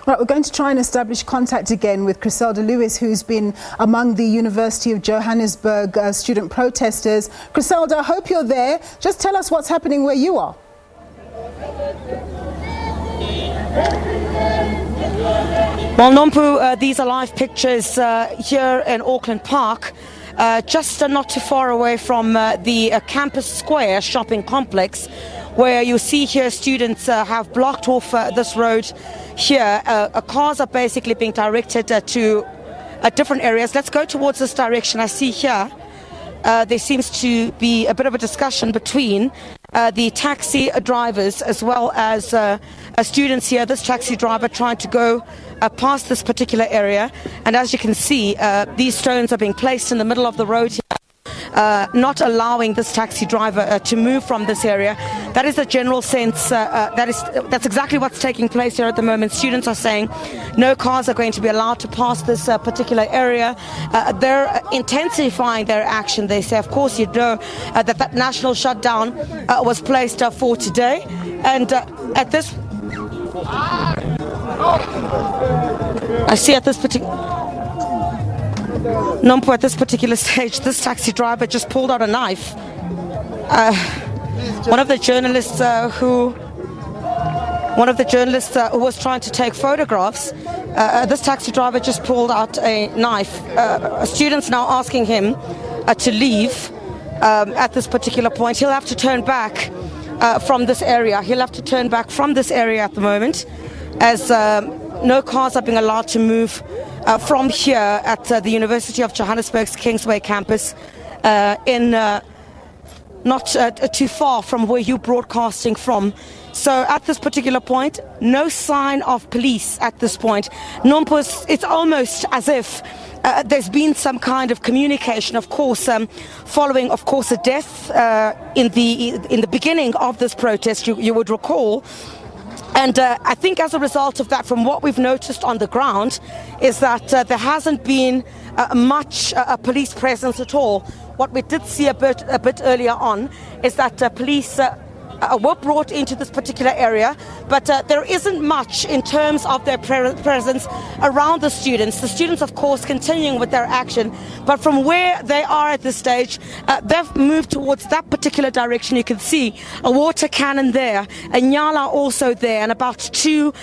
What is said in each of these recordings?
Right, we're going to try and establish contact again with Chriselda Lewis, who's been among the University of Johannesburg student protesters. Chriselda, I hope you're there. Just tell us what's happening where you are. Well, Nompu, these are live pictures here in Auckland Park, just not too far away from the Campus Square shopping complex, where you see here students have blocked off this road here. Cars are basically being directed to different areas. Let's go towards this direction. I see here there seems to be a bit of a discussion between the taxi drivers as well as students here. This taxi driver trying to go past this particular area, and as you can see, these stones are being placed in the middle of the road here, not allowing this taxi driver to move from this area. That is the general sense. That's exactly what's taking place here at the moment. Students are saying no cars are going to be allowed to pass this particular area. They're intensifying their action. They say, of course, you know that national shutdown was placed for today, and at this, I see at this particular. Nompu, at this particular stage, this taxi driver just pulled out a knife. One of the journalists who was trying to take photographs, this taxi driver just pulled out a knife. Students now asking him to leave at this particular point. He'll have to turn back from this area. He'll have to turn back from this area at the moment, as no cars are being allowed to move from here at the University of Johannesburg's Kingsway campus, in not too far from where you're broadcasting from. So at this particular point, no sign of police at this point. Nompu, it's almost as if there's been some kind of communication, of course, following, of course, a death in the beginning of this protest, you would recall. And I think as a result of that, from what we've noticed on the ground, is that there hasn't been much police presence at all. What we did see a bit earlier on is that police were brought into this particular area, but there isn't much in terms of their presence around the students. The students, of course, continuing with their action, but from where they are at this stage, they've moved towards that particular direction. You can see a water cannon there, a nyala also there, and about two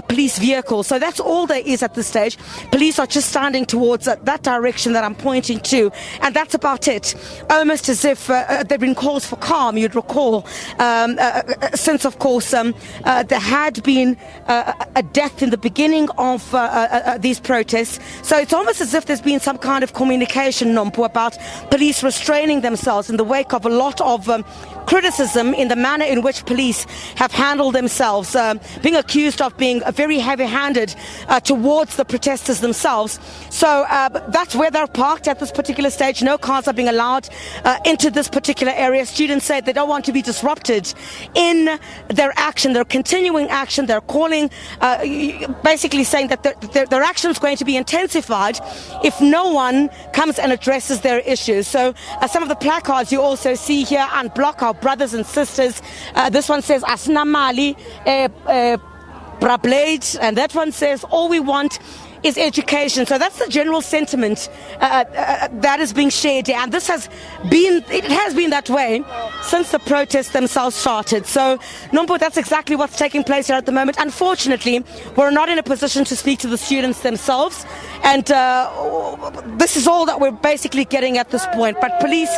police vehicles. So that's all there is at this stage. Police are just standing towards that direction that I'm pointing to, and that's about it. Almost as if there've been calls for calm, you'd recall. Since, of course, there had been a death in the beginning of these protests. So it's almost as if there's been some kind of communication, Nompu, about police restraining themselves in the wake of a lot of criticism in the manner in which police have handled themselves, being accused of being very heavy-handed towards the protesters themselves. So that's where they're parked at this particular stage. No cars are being allowed into this particular area. Students say they don't want to be disrupted in their action, their continuing action. They're calling, basically saying that their action is going to be intensified if no one comes and addresses their issues. So some of the placards you also see here, unblock our brothers and sisters. This one says Hasina mali brablade, and that one says all we want is education. So that's the general sentiment that is being shared here, and it has been that way since the protests themselves started. So, Nompu, that's exactly what's taking place here at the moment. Unfortunately, we're not in a position to speak to the students themselves, and this is all that we're basically getting at this point. But police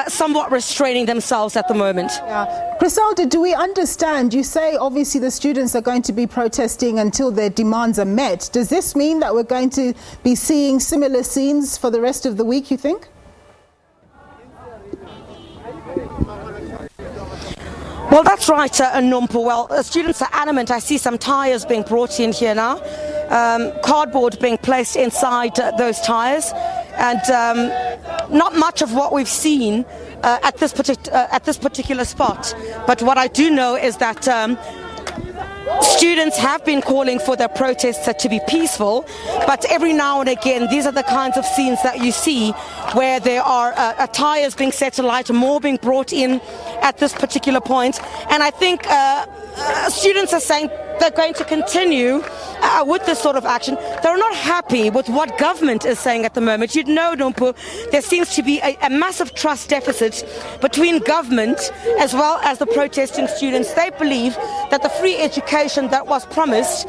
somewhat restraining themselves at the moment. Yeah. Chriselda, do we understand? You say obviously the students are going to be protesting until their demands are met. Does this mean that we're going to be seeing similar scenes for the rest of the week, you think? Well, that's right, Nompu. Well, students are adamant. I see some tyres being brought in here now, cardboard being placed inside those tyres, and not much of what we've seen at this particular spot. But what I do know is that students have been calling for their protests to be peaceful, but every now and again these are the kinds of scenes that you see where there are tyres being set alight, more being brought in at this particular point. And I think students are saying they're going to continue with this sort of action. They're not happy with what government is saying at the moment. You'd know, Nompu, there seems to be a massive trust deficit between government as well as the protesting students. They believe that the free education that was promised,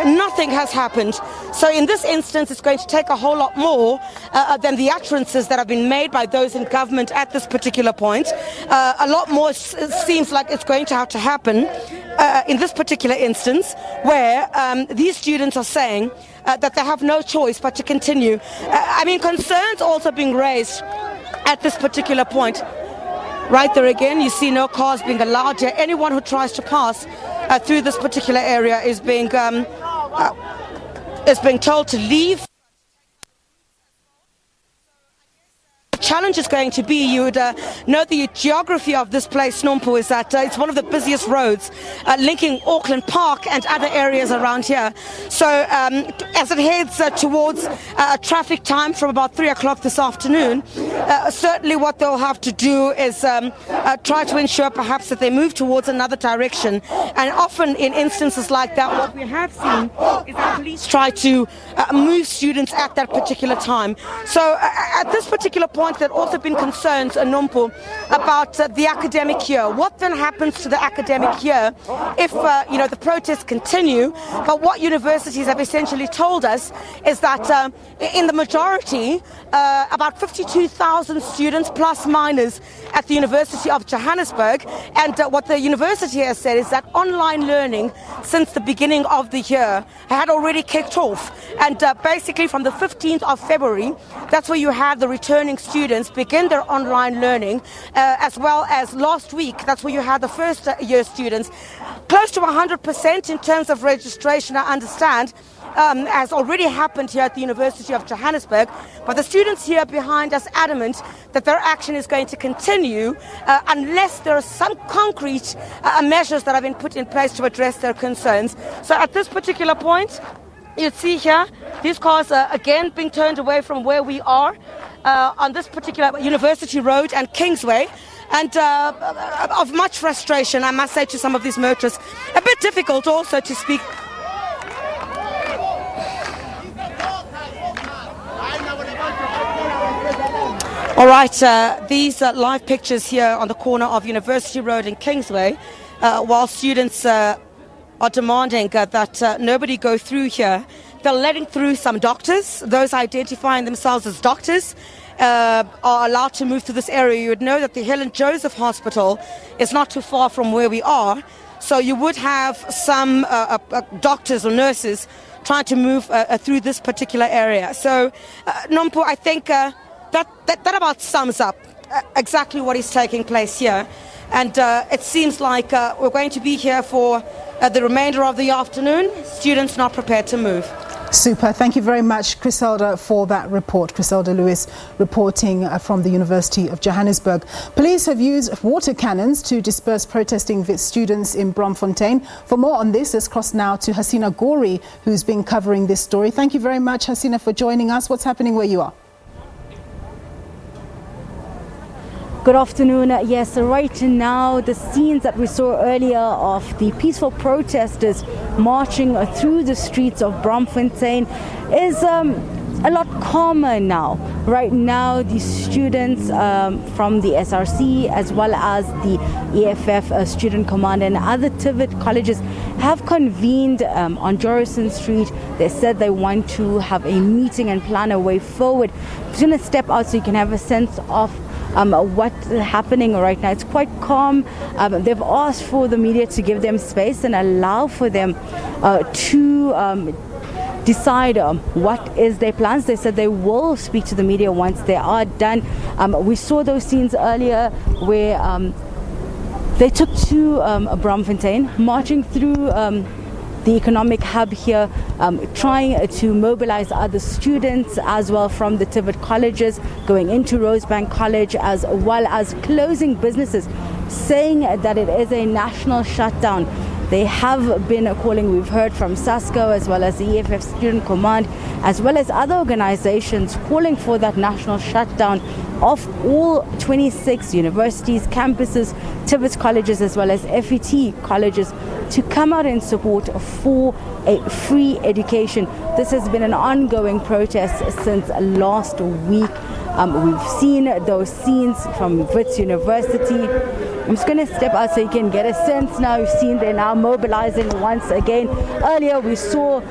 nothing has happened. So in this instance, it's going to take a whole lot more than the utterances that have been made by those in government at this particular point. A lot more seems like it's going to have to happen in this particular instance, where these students are saying that they have no choice but to continue. Concerns also being raised at this particular point. Right there again, you see no cars being allowed here. Anyone who tries to pass through this particular area is being told to leave. Challenge is going to be, you would know the geography of this place, Nompu, is that it's one of the busiest roads linking Auckland Park and other areas around here. So as it heads towards traffic time from about 3 o'clock this afternoon, certainly what they'll have to do is try to ensure perhaps that they move towards another direction. And often in instances like that, what we have seen is that police try to move students at that particular time. So at this particular point, there have also been concerns, Nompu, about the academic year. What then happens to the academic year if, the protests continue? But what universities have essentially told us is that in the majority, about 52,000 students plus minors at the University of Johannesburg. And what the university has said is that online learning since the beginning of the year had already kicked off. And basically from the 15th of February, that's where you have the returning students begin their online learning, as well as last week, that's where you had the first year students. Close to 100% in terms of registration, I understand, has already happened here at the University of Johannesburg, but the students here behind us adamant that their action is going to continue unless there are some concrete measures that have been put in place to address their concerns. So at this particular point, you see here, these cars are again being turned away from where we are on this particular University Road and Kingsway. And of much frustration, I must say, to some of these motorists. A bit difficult also to speak. All right, these live pictures here on the corner of University Road and Kingsway, while students are demanding that nobody go through here. They're letting through some doctors. Those identifying themselves as doctors are allowed to move to this area. You would know that the Helen Joseph Hospital is not too far from where we are. So you would have some doctors or nurses trying to move through this particular area. So, Nompu, I think that about sums up exactly what is taking place here. And it seems like we're going to be here for the remainder of the afternoon. Students not prepared to move. Super. Thank you very much, Chriselda, for that report. Chriselda Lewis reporting from the University of Johannesburg. Police have used water cannons to disperse protesting Wits students in Braamfontein. For more on this, let's cross now to Hasina Gori, who's been covering this story. Thank you very much, Hasina, for joining us. What's happening where you are? Good afternoon. Yes, right now the scenes that we saw earlier of the peaceful protesters marching through the streets of Braamfontein is a lot calmer now. Right now the students from the SRC as well as the EFF Student Command and other TVET colleges have convened on Jorrison Street. They said they want to have a meeting and plan a way forward. I'm going to step out so you can have a sense of what's happening right now. It's quite calm. They've asked for the media to give them space and allow for them to decide what is their plans. They said they will speak to the media once they are done. We saw those scenes earlier where they took to Braamfontein, marching through the economic hub here, trying to mobilize other students as well from the TVET colleges, going into Rosebank College, as well as closing businesses, saying that it is a national shutdown. They have been calling, we've heard from SASCO as well as the EFF Student Command, as well as other organizations calling for that national shutdown of all 26 universities, campuses, TVET colleges as well as FET colleges to come out in support for a free education. This has been an ongoing protest since last week. We've seen those scenes from Wits University. I'm just going to step out so you can get a sense now. You've seen they're now mobilizing once again. Earlier we saw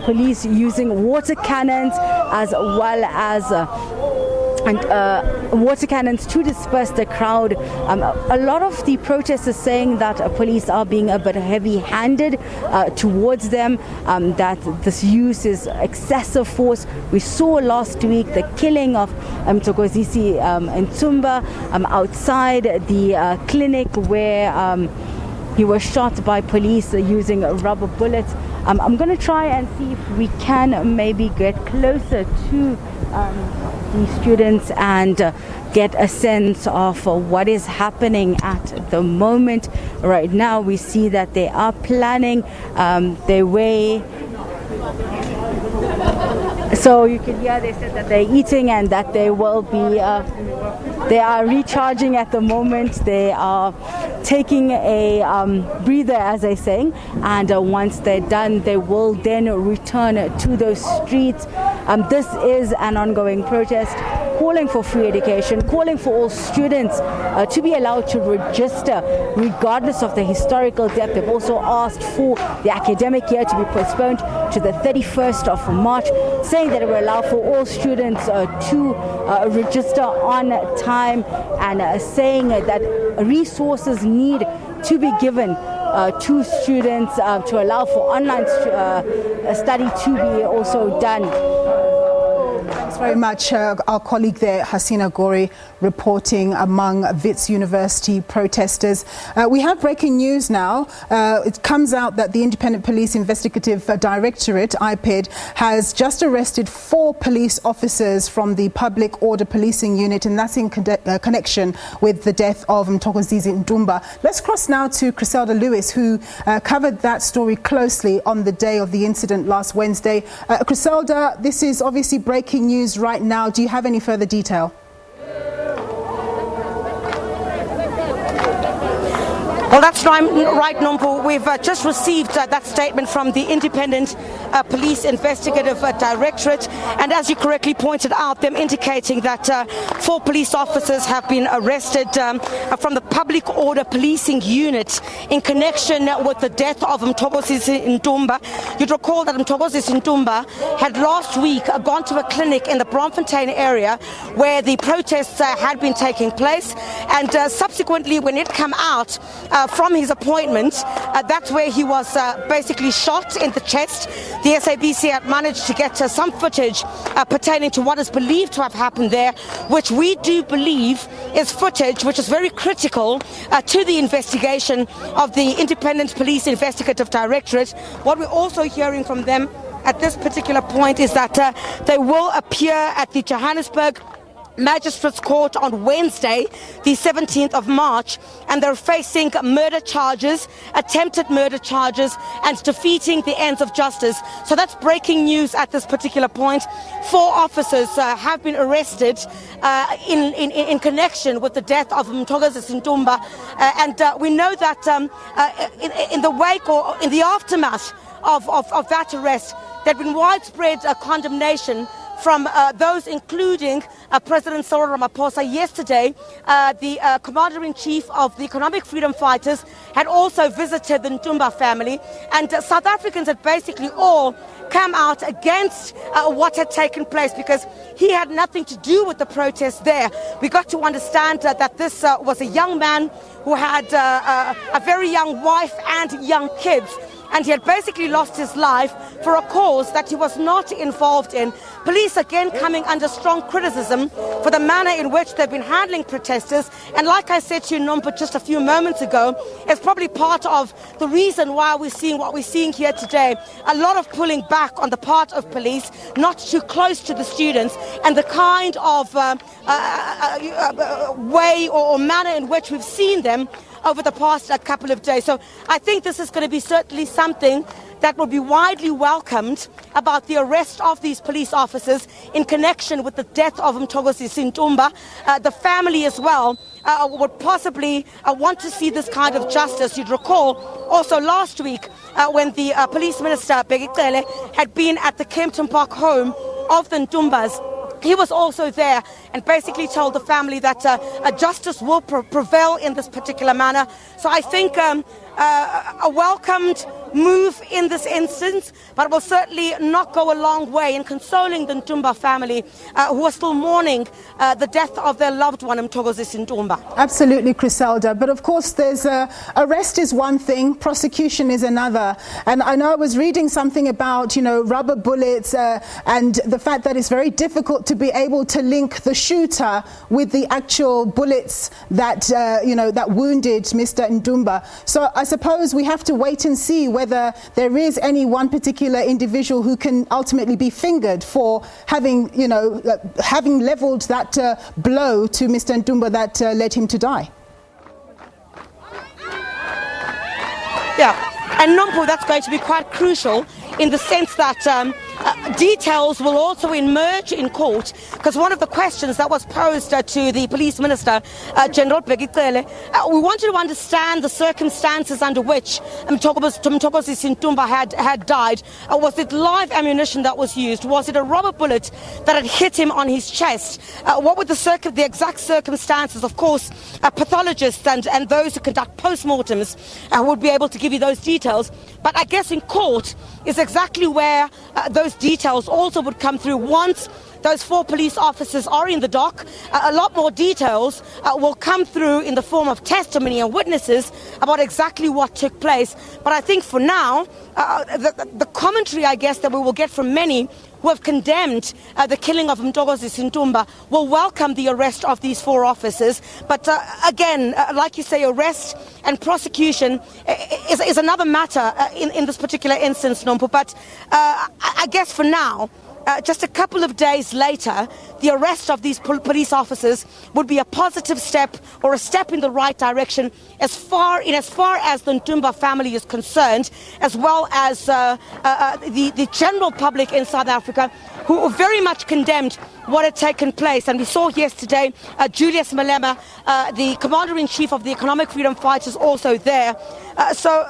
police using water cannons as well as water cannons to disperse the crowd. A lot of the protesters saying that police are being a bit heavy-handed towards them, that this use is excessive force. We saw last week the killing of Mthokozisi Ntumba outside the clinic where he was shot by police using rubber bullets. I'm going to try and see if we can maybe get closer to the students and get a sense of what is happening at the moment. Right now we see that they are planning their way. So you can hear they said that they're eating and that they will be they are recharging at the moment. They are taking a breather, as they're saying, and once they're done they will then return to those streets. This is an ongoing protest calling for free education, calling for all students to be allowed to register regardless of the historical depth. They've also asked for the academic year to be postponed to the 31st of March, saying that it will allow for all students to register on time, and saying that resources need to be given to students to allow for online study to be also done. Thanks very much. Our colleague there, Hasina Gori, reporting among Wits University protesters. We have breaking news now. It comes out that the Independent Police Investigative Directorate, IPID, has just arrested 4 police officers from the Public Order Policing Unit, and that's in connection with the death of Mthokozisi Ntumba. Let's cross now to Chriselda Lewis, who covered that story closely on the day of the incident last Wednesday. Chriselda, this is obviously breaking news right now. Do you have any further detail? Well, that's right, Nompu. We've just received that statement from the Independent Police Investigative Directorate, and as you correctly pointed out, them indicating that 4 police officers have been arrested from the Public Order Policing Unit in connection with the death of Mthokozisi Ntumba. You'd recall that Mthokozisi Ntumba had last week gone to a clinic in the Braamfontein area where the protests had been taking place, and subsequently when it came out from his appointment, that's where he was basically shot in the chest. The SABC had managed to get some footage pertaining to what is believed to have happened there, which we do believe is footage which is very critical to the investigation of the Independent Police Investigative Directorate. What we're also hearing from them at this particular point is that they will appear at the Johannesburg Magistrates Court on Wednesday, the 17th of March, and they're facing murder charges, attempted murder charges, and defeating the ends of justice. So that's breaking news at this particular point. 4 officers have been arrested in connection with the death of Mthokozisi Ntumba, and we know that in the wake or in the aftermath of that arrest, there had been widespread condemnation from those including President Cyril Ramaphosa. Yesterday, the Commander-in-Chief of the Economic Freedom Fighters had also visited the Ntumba family, and South Africans had basically all come out against what had taken place because he had nothing to do with the protests there. We got to understand that this was a young man who had a very young wife and young kids, and he had basically lost his life for a cause that he was not involved in. Police again coming under strong criticism for the manner in which they've been handling protesters, and like I said to you, Nompa, just a few moments ago, it's probably part of the reason why we're seeing what we're seeing here today. A lot of pulling back on the part of police, not too close to the students, and the kind of way or manner in which we've seen them over the past couple of days. So I think this is going to be certainly something that will be widely welcomed about the arrest of these police officers in connection with the death of Mthokozisi Ntumba. The family as well would possibly want to see this kind of justice. You'd recall also last week when the police minister, Begicele, had been at the Kempton Park home of the Ntumbas. He was also there and basically told the family that justice will prevail in this particular manner. So I think a welcomed move in this instance, but will certainly not go a long way in consoling the Ntumba family who are still mourning the death of their loved one, Mthokozisi Ntumba. Absolutely, Chriselda. But of course, there's arrest is one thing, prosecution is another. And I know I was reading something about, rubber bullets and the fact that it's very difficult to be able to link the shooter with the actual bullets that, that wounded Mr. Ntumba. So I suppose we have to wait and see whether there is any one particular individual who can ultimately be fingered for having, having leveled that blow to Mr. Ntumba that led him to die. Yeah, and Nompo, that's going to be quite crucial in the sense that details will also emerge in court, because one of the questions that was posed to the police minister, General Begicele, we wanted to understand the circumstances under which Mthokozisi Ntumba had died. Was it live ammunition that was used? Was it a rubber bullet that had hit him on his chest? What were the exact circumstances? Of course, pathologists and those who conduct postmortems would be able to give you those details. But I guess in court is exactly where those details also would come through. Once those 4 police officers are in the dock, a lot more details will come through in the form of testimony and witnesses about exactly what took place. But I think for now, the commentary, I guess, that we will get from many who have condemned the killing of Mthokozisi Ntumba will welcome the arrest of these 4 officers. But again, like you say, arrest and prosecution is another matter in this particular instance, Nompo. But I guess for now, just a couple of days later, the arrest of these police officers would be a positive step or a step in the right direction as far as the Ntumba family is concerned, as well as the general public in South Africa, who very much condemned what had taken place. And we saw yesterday Julius Malema, the Commander-in-Chief of the Economic Freedom Fighters, also there. So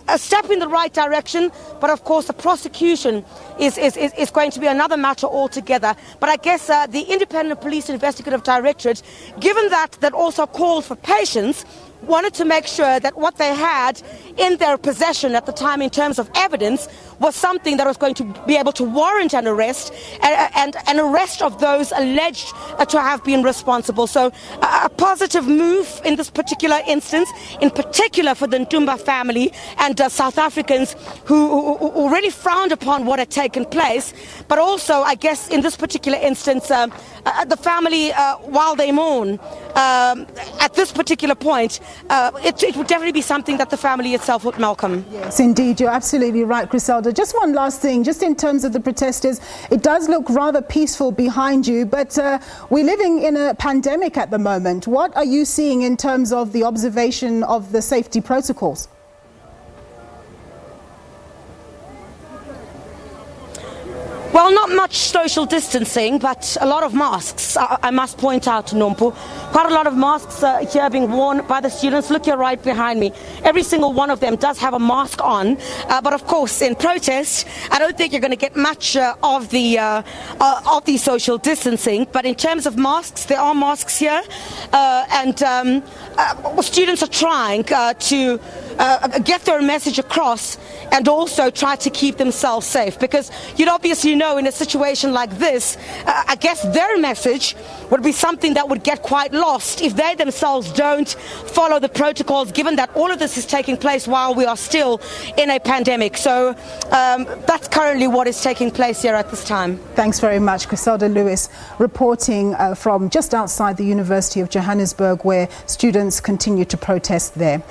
a step in the right direction, but of course the prosecution is going to be another matter altogether. But I guess the Independent Police Investigative Directorate, given that also called for patience, wanted to make sure that what they had in their possession at the time in terms of evidence was something that was going to be able to warrant an arrest and an arrest of those alleged to have been responsible. So a positive move in this particular instance, in particular for the Ntumba family and South Africans who already frowned upon what had taken place. But also, I guess, in this particular instance, the family, while they mourn, at this particular point, it would definitely be something that the family itself would welcome. Yes, indeed. You're absolutely right, Chriselda. Just one last thing, just in terms of the protesters, it does look rather peaceful behind you, but we're living in a pandemic at the moment. What are you seeing in terms of the observation of the safety protocols? Well, not much social distancing, but a lot of masks, I must point out, Nompo. Quite a lot of masks here being worn by the students. Look, you're right behind me. Every single one of them does have a mask on. But of course, in protest, I don't think you're going to get much of the social distancing. But in terms of masks, there are masks here. And students are trying to get their message across and also try to keep themselves safe, because you'd obviously know in a situation like this, I guess their message would be something that would get quite lost if they themselves don't follow the protocols, given that all of this is taking place while we are still in a pandemic. So that's currently what is taking place here at this time. Thanks very much. Chriselda Lewis reporting from just outside the University of Johannesburg, where students continue to protest there.